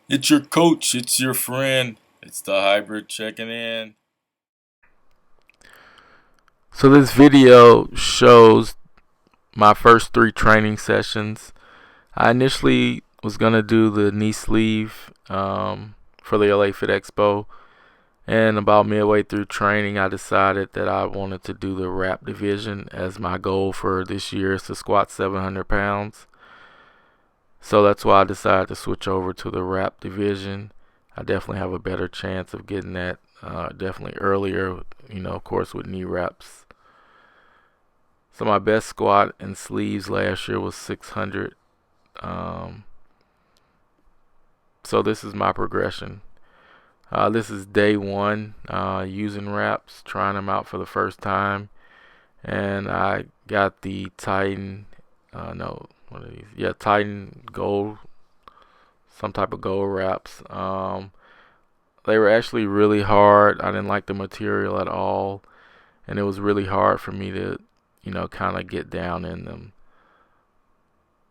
It's your coach, it's your friend, it's the hybrid checking in. So this video shows my first 3 training sessions. I initially was gonna do the knee sleeve for the LA Fit Expo, and about midway through training, I decided that I wanted to do the wrap division as my goal for this year is to squat 700 pounds. So that's why I decided to switch over to the wrap division. I definitely have a better chance of getting that definitely earlier, of course, with knee wraps. So my best squat in sleeves last year was 600. Um, so this is my progression. This is day one using wraps, trying them out for the first time, and I got the Titan. No, what are these? Yeah, Titan Gold, some type of gold wraps. They were actually really hard. I didn't like the material at all, and it was really hard for me to, kind of get down in them.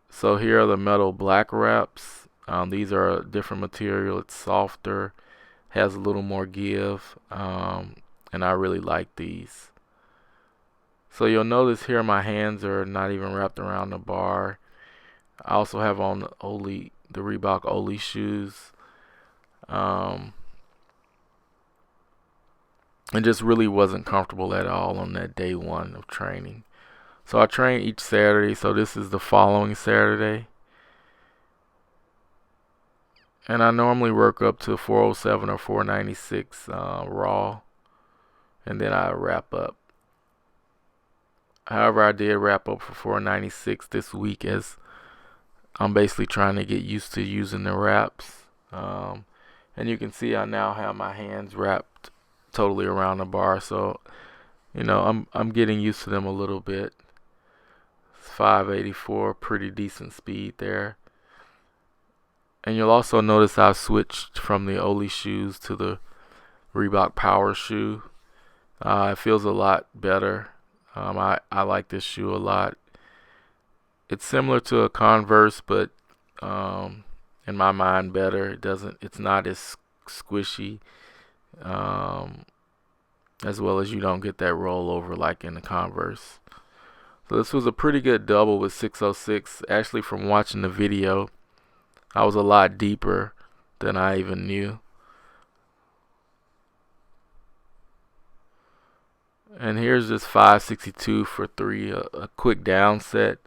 So here are the metal black wraps. These are a different material. It's softer, has a little more give, and I really like these. So you'll notice here my hands are not even wrapped around the bar. I also have on the Reebok Oli shoes. Um, and just really wasn't comfortable at all on that day one of training. So I train each Saturday. So this is the following Saturday. And I normally work up to 407 or 496 raw. And then I wrap up. However, I did wrap up for 496 this week as I'm basically trying to get used to using the wraps. And you can see I now have my hands wrapped totally around the bar. So, I'm getting used to them a little bit. It's 584, pretty decent speed there. And you'll also notice I've switched from the Oli shoes to the Reebok Power shoe. It feels a lot better. I like this shoe a lot. It's similar to a Converse, but in my mind better. It's not as squishy, um, as well as you don't get that rollover like in the Converse. So this was a pretty good double with 606. Actually, from watching the video, I was a lot deeper than I even knew. And here's just 562 for 3, a quick down set.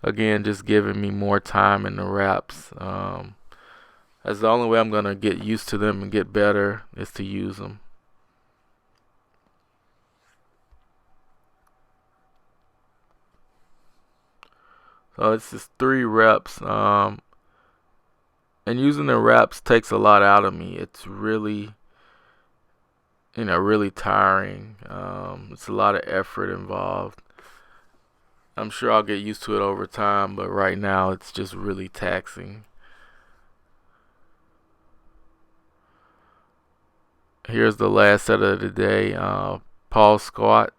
Again, just giving me more time in the wraps. That's the only way I'm going to get used to them and get better is to use them. So it's just 3 reps. And using the wraps takes a lot out of me. It's really, really tiring. It's a lot of effort involved. I'm sure I'll get used to it over time, but right now it's just really taxing. Here's the last set of the day. Pause squat.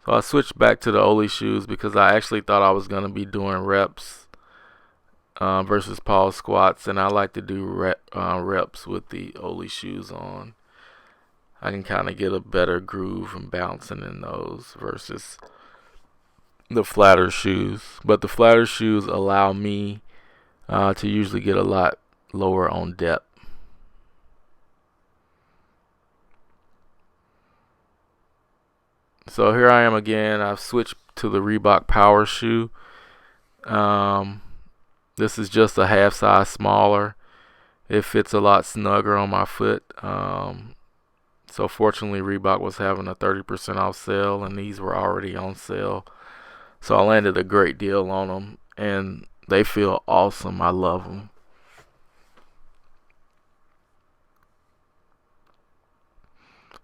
So I switched back to the Oli shoes because I actually thought I was going to be doing reps versus pause squats, and I like to do reps with the Oli shoes on. I can kind of get a better groove and bouncing in those versus the flatter shoes. But the flatter shoes allow me to usually get a lot lower on depth. So here I am again. I've switched to the Reebok Power shoe. Um, this is just a half size smaller. It fits a lot snugger on my foot. So fortunately, Reebok was having a 30% off sale, and these were already on sale. So I landed a great deal on them, and they feel awesome. I love them.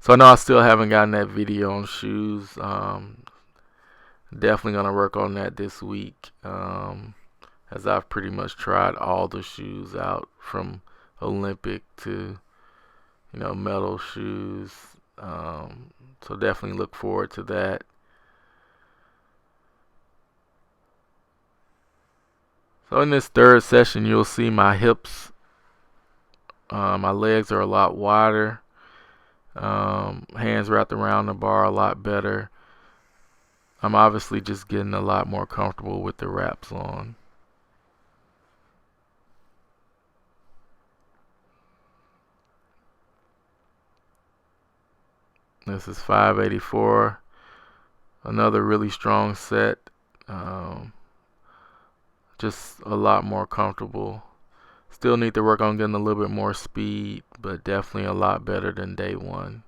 So I know I still haven't gotten that video on shoes. Definitely gonna work on that this week, as I've pretty much tried all the shoes out from Olympic to metal shoes. So definitely look forward to that. So in this third session, you'll see my hips, my legs are a lot wider, hands wrapped around the bar a lot better. I'm obviously just getting a lot more comfortable with the wraps on. This is 584. Another really strong set. Just a lot more comfortable. Still need to work on getting a little bit more speed, but definitely a lot better than day one.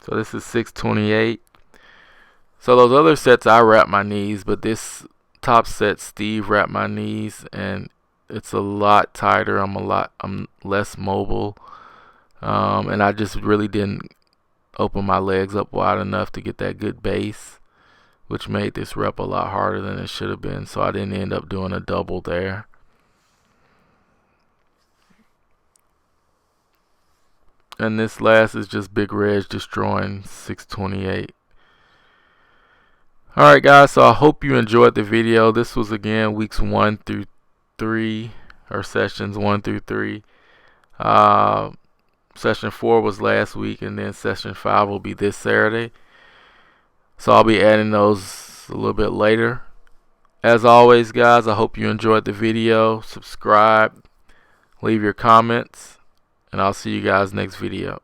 So this is 628. So those other sets I wrap my knees, but this top set Steve wrapped my knees, and it's a lot tighter. I'm less mobile, and I just really didn't open my legs up wide enough to get that good base, which made this rep a lot harder than it should have been. So I didn't end up doing a double there. And this last is just Big Reg destroying 628. Alright guys, so I hope you enjoyed the video. This was again weeks 1 through 3, or sessions 1 through 3. Session 4 was last week, and then session 5 will be this Saturday. So I'll be adding those a little bit later. As always guys, I hope you enjoyed the video. Subscribe, leave your comments, and I'll see you guys next video.